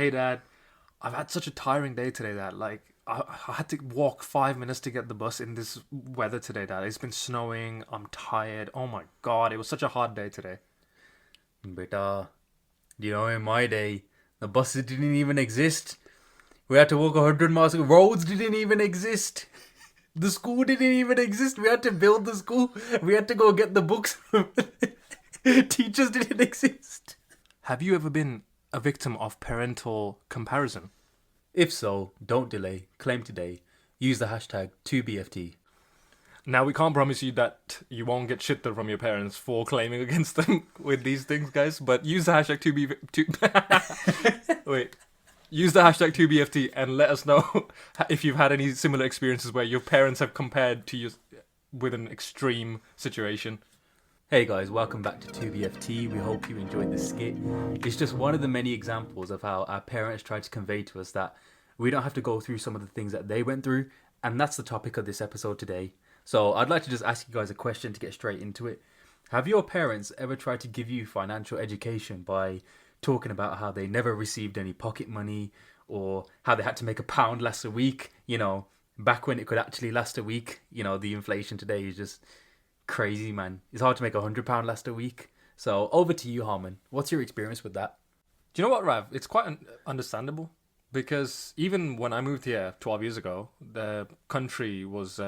Hey dad, I've had such a tiring day today, dad. I had to walk 5 minutes to get the bus in this weather today, dad. It's been snowing. I'm tired. Oh my god, it was such a hard day today. Beta, in my day, the buses didn't even exist. We had to walk 100 miles. Roads didn't even exist. The school didn't even exist. We had to build the school. We had to go get the books. Teachers didn't exist. Have you ever been a victim of parental comparison? If so, don't delay. Claim today. Use the hashtag 2BFT. Now, we can't promise you that you won't get shitted from your parents for claiming against them with these things, guys, but use the hashtag 2B... Wait. Use the hashtag 2BFT and let us know if you've had any similar experiences where your parents have compared to you with an extreme situation. Hey guys, welcome back to 2BFT. We hope you enjoyed this skit. It's just one of the many examples of how our parents tried to convey to us that we don't have to go through some of the things that they went through, and that's the topic of this episode today. So I'd like to just ask you guys a question to get straight into it. Have your parents ever tried to give you financial education by talking about how they never received any pocket money or how they had to make £1 last a week, back when it could actually last a week? The inflation today is just crazy, man. It's hard to make £100 last a week. So over to you, Harman. What's your experience with that? Do you know what, Rav? It's quite understandable because even when I moved here 12 years ago, the country was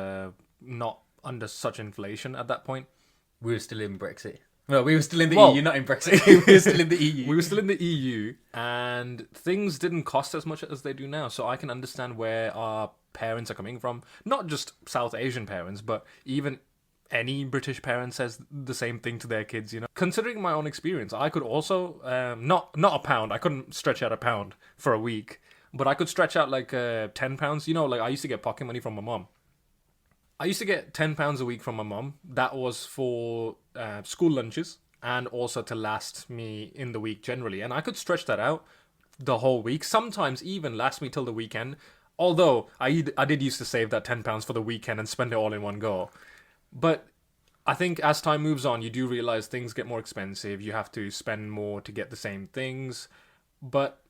not under such inflation at that point. We were still in Brexit. Well, we were still in the Well, EU, not in Brexit. We were still in the EU. We were still in the EU, and things didn't cost as much as they do now. So I can understand where our parents are coming from. Not just South Asian parents, but even any British parent says the same thing to their kids. Considering my own experience, I could also not a pound. I couldn't stretch out £1 for a week, but I could stretch out like £10. Like I used to get pocket money from my mom. I used to get £10 a week from my mom. That was for school lunches and also to last me in the week generally. And I could stretch that out the whole week. Sometimes even last me till the weekend. Although I did used to save that £10 for the weekend and spend it all in one go. But I think as time moves on, you do realize things get more expensive. You have to spend more to get the same things. But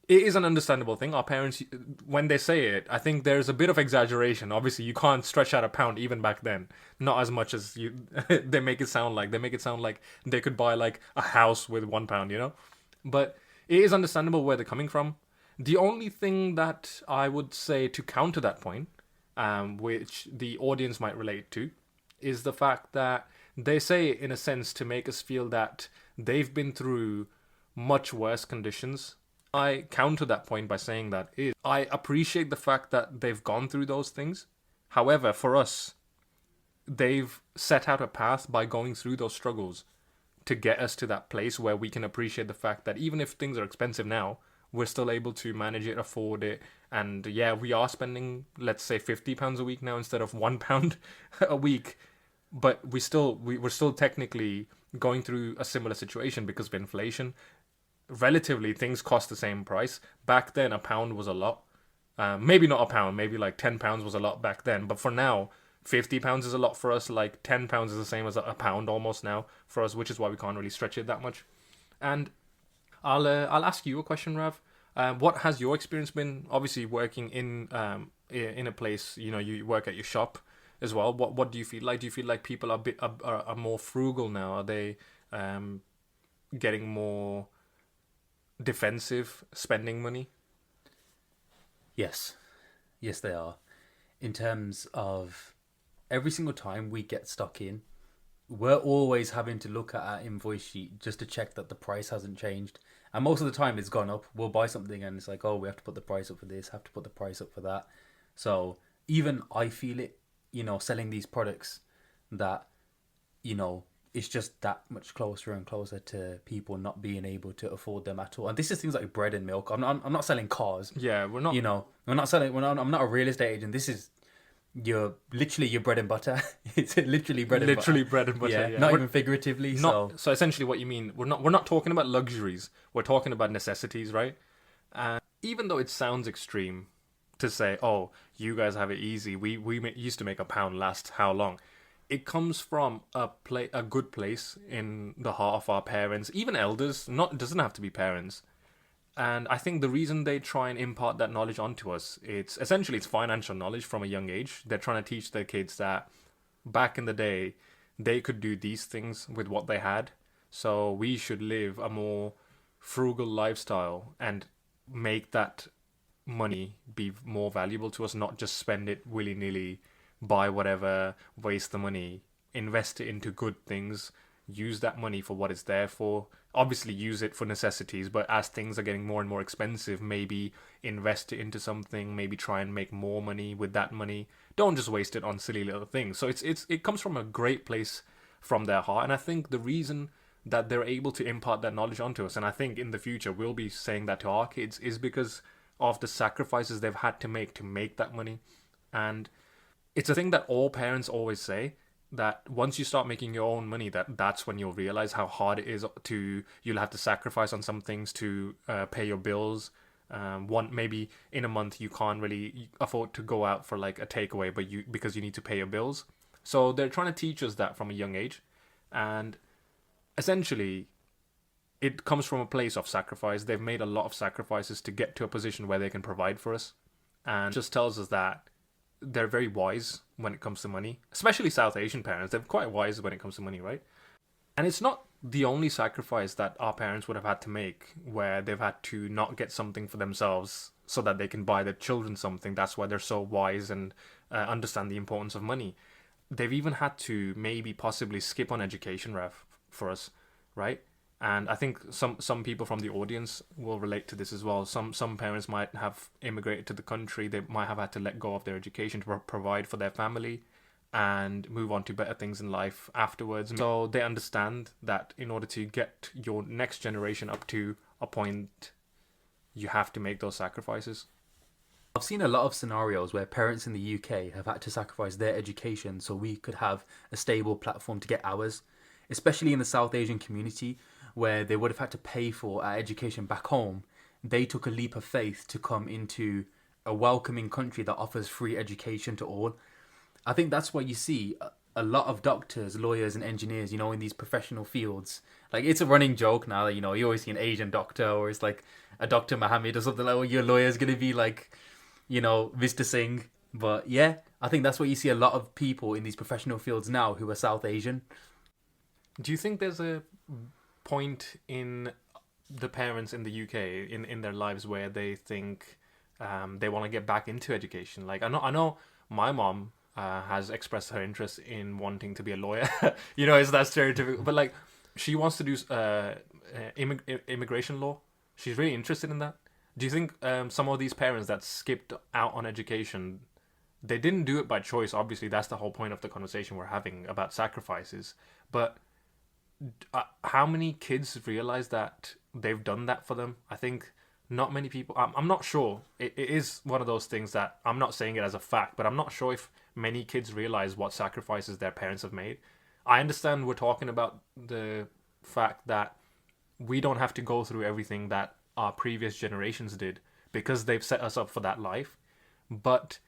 it is an understandable thing. Our parents, when they say it, I think there's a bit of exaggeration. Obviously, you can't stretch out £1 even back then. Not as much as they make it sound like. They make it sound like they could buy like a house with £1, But it is understandable where they're coming from. The only thing that I would say to counter that point, which the audience might relate to, is the fact that they say it in a sense to make us feel that they've been through much worse conditions. I counter that point by saying that I appreciate the fact that they've gone through those things. However, for us, they've set out a path by going through those struggles to get us to that place where we can appreciate the fact that even if things are expensive now, we're still able to manage it, afford it. And yeah, we are spending, let's say, £50 a week now instead of £1 a week. But we're still technically going through a similar situation because of inflation. Relatively, things cost the same price. Back then, £1 was a lot. Maybe not £1, maybe like £10 was a lot back then. But for now, £50 is a lot for us. Like £10 is the same as £1 almost now for us, which is why we can't really stretch it that much. And I'll ask you a question, Rav. What has your experience been? Obviously, working in a place, you work at your shop as well. What do you feel like? Do you feel like people are more frugal now? Are they getting more defensive spending money? Yes, they are. In terms of every single time we get stuck in, we're always having to look at our invoice sheet just to check that the price hasn't changed. And most of the time it's gone up. We'll buy something and it's like, oh, we have to put the price up for this, have to put the price up for that. So even I feel it, selling these products that, it's just that much closer and closer to people not being able to afford them at all. And this is things like bread and milk. I'm not selling cars. Yeah, we're not. I'm not a real estate agent. This is literally your bread and butter. It's literally bread and butter. Literally bread and butter. Yeah. Not even figuratively. So essentially, what you mean, we're not talking about luxuries. We're talking about necessities, right? And even though it sounds extreme to say, "Oh, you guys have it easy. We used to make £1 last how long?" It comes from a good place in the heart of our parents, even elders. It doesn't have to be parents. And I think the reason they try and impart that knowledge onto us, it's financial knowledge from a young age. They're trying to teach their kids that back in the day, they could do these things with what they had. So we should live a more frugal lifestyle and make that money be more valuable to us, not just spend it willy nilly, buy whatever, waste the money, invest it into good things, use that money for what it's there for. Obviously, use it for necessities, but as things are getting more and more expensive, maybe invest it into something, maybe try and make more money with that money. Don't just waste it on silly little things. So it comes from a great place from their heart, and I think the reason that they're able to impart that knowledge onto us, and I think in the future we'll be saying that to our kids, is because of the sacrifices they've had to make that money. And it's a thing that all parents always say, that once you start making your own money, that's when you'll realize how hard it is to, you'll have to sacrifice on some things to pay your bills. One, maybe in a month you can't really afford to go out for like a takeaway, but because you need to pay your bills. So they're trying to teach us that from a young age. And essentially it comes from a place of sacrifice. They've made a lot of sacrifices to get to a position where they can provide for us, and just tells us that they're very wise when it comes to money, especially South Asian parents. They're quite wise when it comes to money, right? And it's not the only sacrifice that our parents would have had to make, where they've had to not get something for themselves so that they can buy their children something. That's why they're so wise and understand the importance of money. They've even had to maybe possibly skip on education, Rav, for us, right? And I think some people from the audience will relate to this as well. Some parents might have immigrated to the country. They might have had to let go of their education to provide for their family and move on to better things in life afterwards. So they understand that in order to get your next generation up to a point, you have to make those sacrifices. I've seen a lot of scenarios where parents in the UK have had to sacrifice their education so we could have a stable platform to get ours, especially in the South Asian community, where they would have had to pay for our education back home. They took a leap of faith to come into a welcoming country that offers free education to all. I think that's why you see a lot of doctors, lawyers, and engineers, in these professional fields. Like, it's a running joke now that, you always see an Asian doctor, or it's like a Dr. Mohammed or something like, oh, your lawyer's going to be like, Mr. Singh. But yeah, I think that's what you see a lot of people in these professional fields now who are South Asian. Do you think there's a point in the parents in the UK in their lives where they think they want to get back into education? Like, I know my mom has expressed her interest in wanting to be a lawyer. It's that stereotypical, but like, she wants to do immigration law. She's really interested in that. Do you think some of these parents that skipped out on education, they didn't do it by choice? Obviously, that's the whole point of the conversation we're having about sacrifices. But how many kids realize that they've done that for them? I think not many people. I'm not sure. It is one of those things that I'm not saying it as a fact, but I'm not sure if many kids realize what sacrifices their parents have made. I understand we're talking about the fact that we don't have to go through everything that our previous generations did because they've set us up for that life. But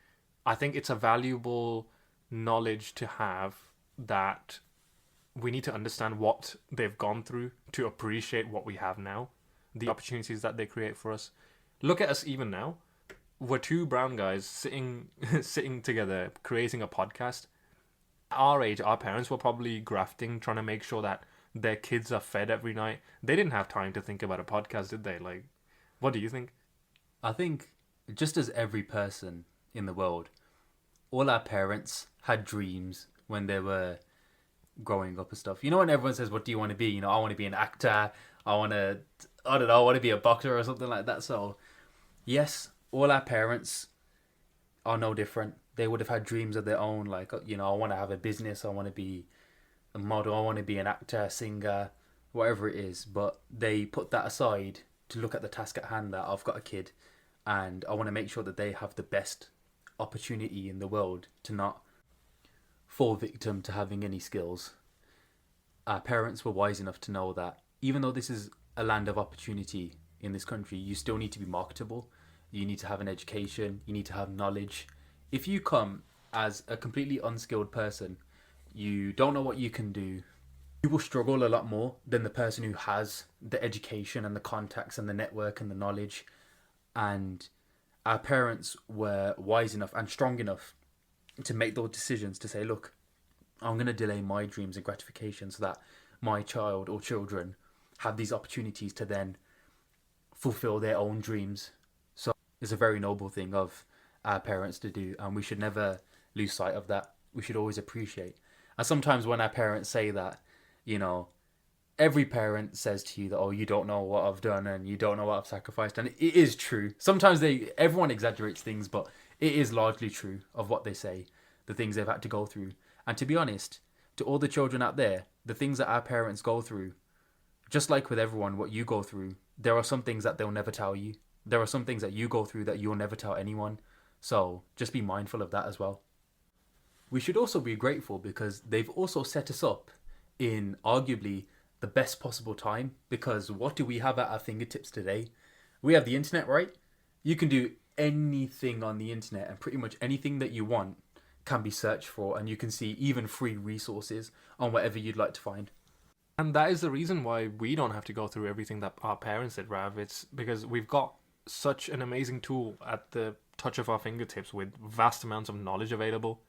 I think it's a valuable knowledge to have, that we need to understand what they've gone through to appreciate what we have now, the opportunities that they create for us. Look at us even now. We're two brown guys sitting together creating a podcast. At our age, our parents were probably grafting, trying to make sure that their kids are fed every night. They didn't have time to think about a podcast, did they? Like, what do you think? I think just as every person in the world, all our parents had dreams when they were growing up and stuff. When everyone says, what do you want to be? I want to be an actor. I want to be a boxer or something like that. So yes, all our parents are no different. They would have had dreams of their own. Like, I want to have a business. I want to be a model. I want to be an actor, singer, whatever it is. But they put that aside to look at the task at hand, that I've got a kid and I want to make sure that they have the best opportunity in the world to not fall victim to having any skills. Our parents were wise enough to know that even though this is a land of opportunity in this country, you still need to be marketable. You need to have an education. You need to have knowledge. If you come as a completely unskilled person, you don't know what you can do, you will struggle a lot more than the person who has the education and the contacts and the network and the knowledge. And our parents were wise enough and strong enough to make those decisions to say, look, I'm going to delay my dreams and gratification so that my child or children have these opportunities to then fulfill their own dreams. So it's a very noble thing of our parents to do, and we should never lose sight of that. We should always appreciate. And sometimes when our parents say that, you know, every parent says to you that, oh, you don't know what I've done and you don't know what I've sacrificed. And it is true. Sometimes everyone exaggerates things, but it is largely true of what they say, the things they've had to go through. And to be honest, to all the children out there, the things that our parents go through, just like with everyone, what you go through, there are some things that they'll never tell you. There are some things that you go through that you'll never tell anyone. So just be mindful of that as well. We should also be grateful because they've also set us up in arguably the best possible time, because what do we have at our fingertips today? We have the internet, right? You can do anything on the internet, and pretty much anything that you want can be searched for, and you can see even free resources on whatever you'd like to find. And that is the reason why we don't have to go through everything that our parents did, Rav. It's because we've got such an amazing tool at the touch of our fingertips with vast amounts of knowledge available.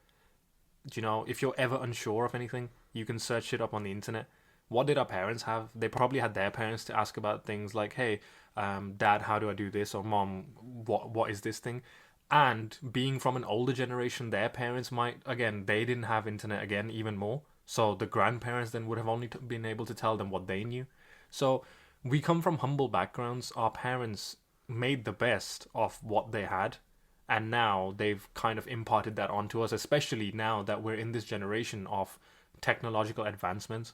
You know, if you're ever unsure of anything, you can search it up on the internet. What did our parents have? They probably had their parents to ask about things like, hey, Dad, how do I do this? Or Mom, what is this thing? And being from an older generation, their parents might, again, they didn't have internet again, even more. So the grandparents then would have only been able to tell them what they knew. So we come from humble backgrounds. Our parents made the best of what they had. And now they've kind of imparted that onto us, especially now that we're in this generation of technological advancements.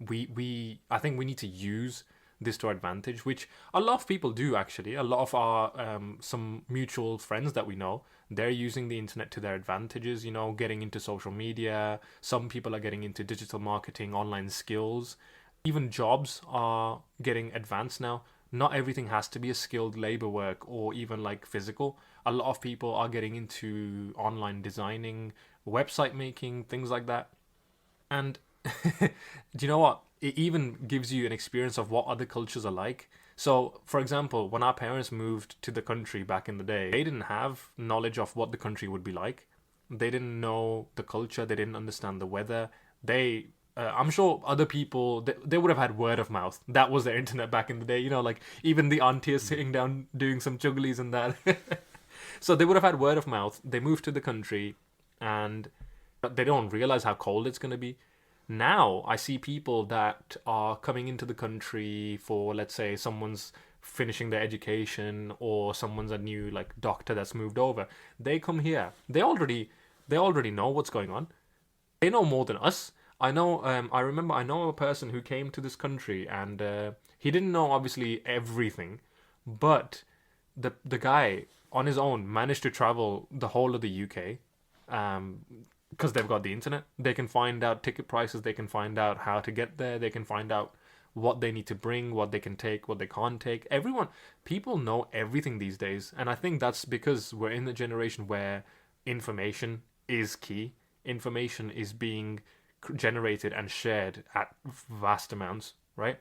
I think we need to use this to our advantage, which a lot of people do actually. A lot of our some mutual friends that we know, they're using the internet to their advantages, you know, getting into social media. Some people are getting into digital marketing, online skills. Even jobs are getting advanced now. Not everything has to be a skilled labor work or even like physical. A lot of people are getting into online designing, website making, things like that. And do you know what? It even gives you an experience of what other cultures are like. So, for example, when our parents moved to the country back in the day, they didn't have knowledge of what the country would be like. They didn't know the culture. They didn't understand the weather. I'm sure other people, they would have had word of mouth. That was their internet back in the day. You know, like even the auntie is sitting down doing some jugglies and that. So they would have had word of mouth. They moved to the country and they don't realize how cold it's going to be. Now I see people that are coming into the country for, let's say, someone's finishing their education or someone's a new like doctor that's moved over. They come here. They already know what's going on. They know more than us. I know. I remember. I know a person who came to this country and he didn't know obviously everything, but the guy on his own managed to travel the whole of the UK. Because they've got the internet, they can find out ticket prices, they can find out how to get there, they can find out what they need to bring, what they can take, what they can't take. People know everything these days, and I think that's because we're in the generation where information is key. Information is being generated and shared at vast amounts, right?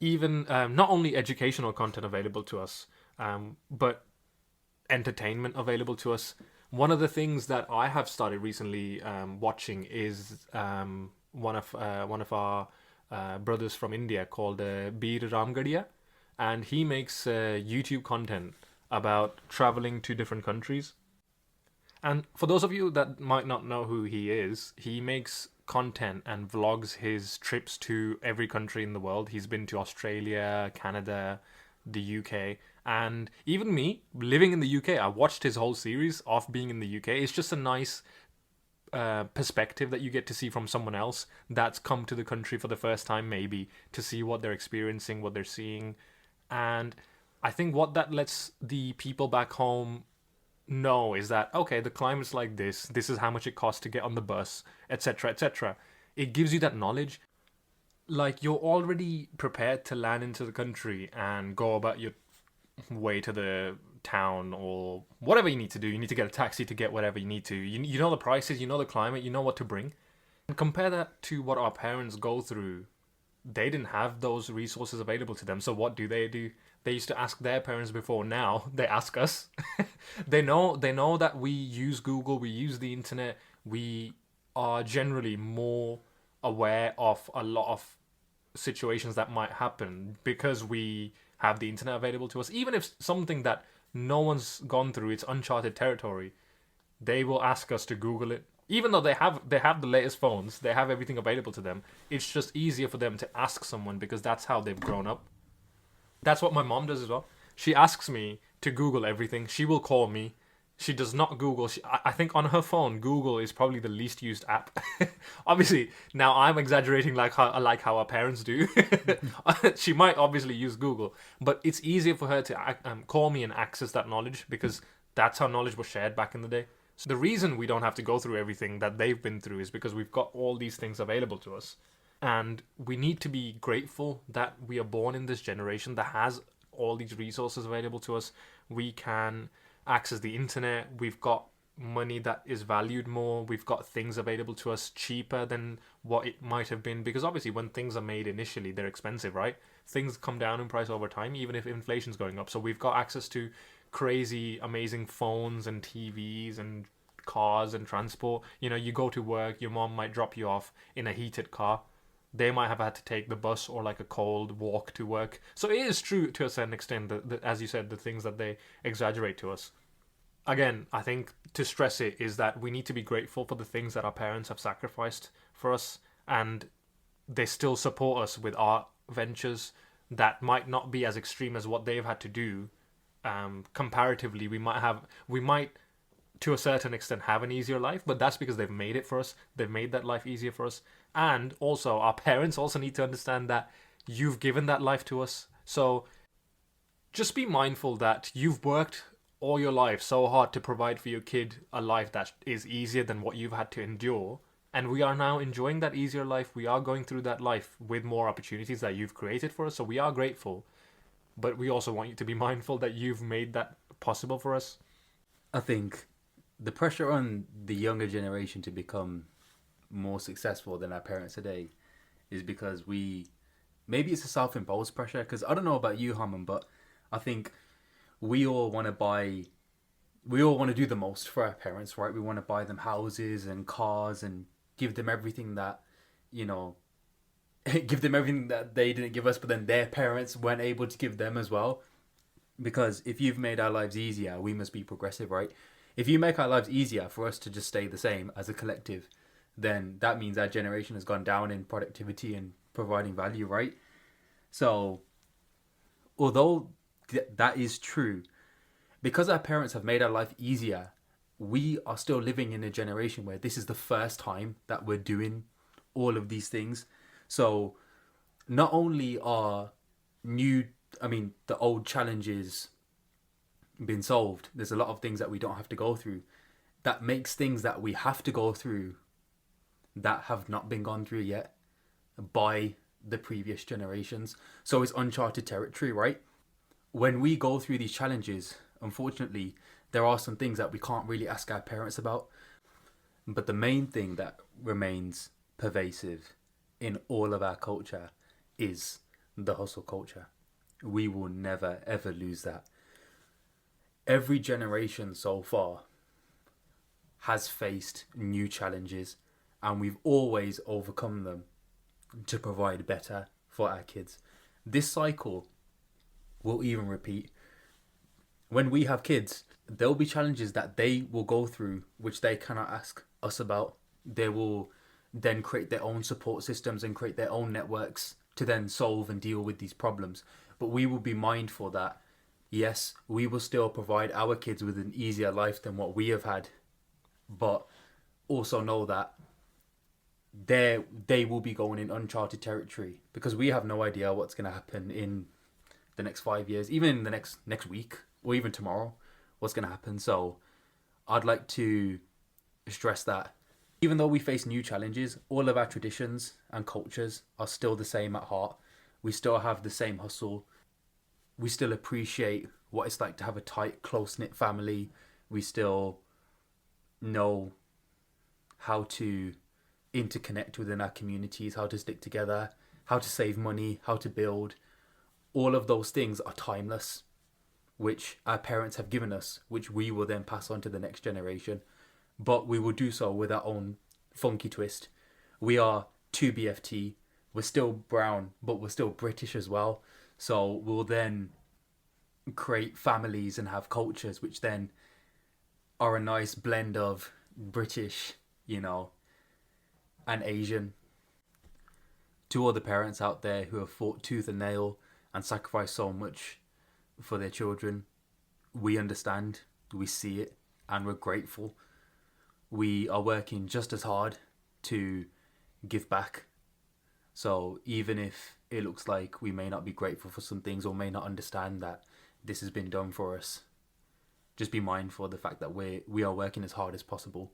Even not only educational content available to us, but entertainment available to us. One of the things that I have started recently watching is one of our brothers from India called Bir Ramgadia, and he makes YouTube content about traveling to different countries. And for those of you that might not know who he is, he makes content and vlogs his trips to every country in the world. He's been to Australia, Canada, the UK, and even me living in the UK, I watched his whole series of being in the UK. It's just a nice perspective that you get to see from someone else that's come to the country for the first time, maybe to see what they're experiencing, what they're seeing. And I think what that lets the people back home know is that, okay, the climate's like this is how much it costs to get on the bus, etc., etc. It gives you that knowledge. Like, you're already prepared to land into the country and go about your way to the town or whatever you need to do. You need to get a taxi to get whatever you need to. You know the prices, you know the climate, you know what to bring. Compare that to what our parents go through. They didn't have those resources available to them. So what do? They used to ask their parents before. Now they ask us. They know that we use Google, we use the internet, we are generally more aware of a lot of situations that might happen because we have the internet available to us. Even if something that no one's gone through, it's uncharted territory, they will ask us to Google it. Even though they have the latest phones, they have everything available to them. It's just easier for them to ask someone because that's how they've grown up. That's what my mom does as well. She asks me to Google everything. She will call me. She does not Google. I think on her phone, Google is probably the least used app. Obviously, now I'm exaggerating like how our parents do. She might obviously use Google, but it's easier for her to call me and access that knowledge because that's how knowledge was shared back in the day. So the reason we don't have to go through everything that they've been through is because we've got all these things available to us. And we need to be grateful that we are born in this generation that has all these resources available to us. We can access the internet. We've got money that is valued more. We've got things available to us cheaper than what it might have been. Because obviously, when things are made initially, they're expensive, right? Things come down in price over time, even if inflation's going up. So we've got access to crazy, amazing phones and TVs and cars and transport. You go to work, your mom might drop you off in a heated car. They might have had to take the bus or like a cold walk to work. So it is true to a certain extent that, as you said, the things that they exaggerate to us. Again, I think to stress it is that we need to be grateful for the things that our parents have sacrificed for us, and they still support us with our ventures that might not be as extreme as what they've had to do. Comparatively, we might to a certain extent have an easier life, but that's because they've made it for us. They've made that life easier for us. And also our parents also need to understand that you've given that life to us. So just be mindful that you've worked all your life so hard to provide for your kid a life that is easier than what you've had to endure. And we are now enjoying that easier life. We are going through that life with more opportunities that you've created for us. So we are grateful. But we also want you to be mindful that you've made that possible for us. I think the pressure on the younger generation to become more successful than our parents today is because maybe it's a self-imposed pressure, because I don't know about you, Harman, but I think we all want to do the most for our parents, right? We want to buy them houses and cars and give them everything that, give them everything that they didn't give us, but then their parents weren't able to give them as well. Because if you've made our lives easier, we must be progressive, right? If you make our lives easier for us to just stay the same as a collective, then that means our generation has gone down in productivity and providing value, right? So, although that is true, because our parents have made our life easier, we are still living in a generation where this is the first time that we're doing all of these things. So, not only are the old challenges been solved, there's a lot of things that we don't have to go through. That makes things that we have to go through that have not been gone through yet by the previous generations. So it's uncharted territory, right? When we go through these challenges, unfortunately, there are some things that we can't really ask our parents about. But the main thing that remains pervasive in all of our culture is the hustle culture. We will never ever lose that. Every generation so far has faced new challenges, and we've always overcome them to provide better for our kids. This cycle will even repeat. When we have kids, there'll be challenges that they will go through which they cannot ask us about. They will then create their own support systems and create their own networks to then solve and deal with these problems. But we will be mindful that, yes, we will still provide our kids with an easier life than what we have had, but also know that they will be going in uncharted territory, because we have no idea what's going to happen in the next 5 years, even in the next week, or even tomorrow, what's going to happen. So I'd like to stress that even though we face new challenges, all of our traditions and cultures are still the same at heart. We still have the same hustle. We still appreciate what it's like to have a tight, close-knit family. We still know how to interconnect within our communities, how to stick together, how to save money, how to build. All of those things are timeless, which our parents have given us, which we will then pass on to the next generation. But we will do so with our own funky twist. We are 2BFT. We're still brown, but we're still British as well. So we'll then create families and have cultures which then are a nice blend of British, and Asian. To all the parents out there who have fought tooth and nail and sacrificed so much for their children, we understand, we see it, and we're grateful. We are working just as hard to give back. So even if it looks like we may not be grateful for some things or may not understand that this has been done for us, just be mindful of the fact that we are working as hard as possible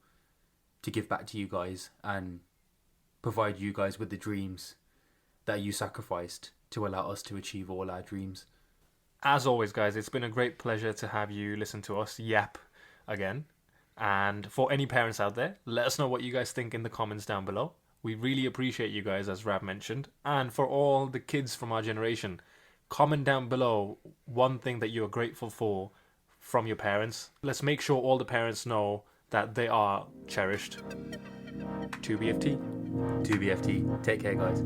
to give back to you guys and provide you guys with the dreams that you sacrificed to allow us to achieve all our dreams. As always, guys, it's been a great pleasure to have you listen to us yap again. And for any parents out there, let us know what you guys think in the comments down below. We really appreciate you guys, as Rav mentioned. And for all the kids from our generation, comment down below one thing that you're grateful for from your parents. Let's make sure all the parents know that they are cherished. 2BFT. 2BFT. Take care, guys.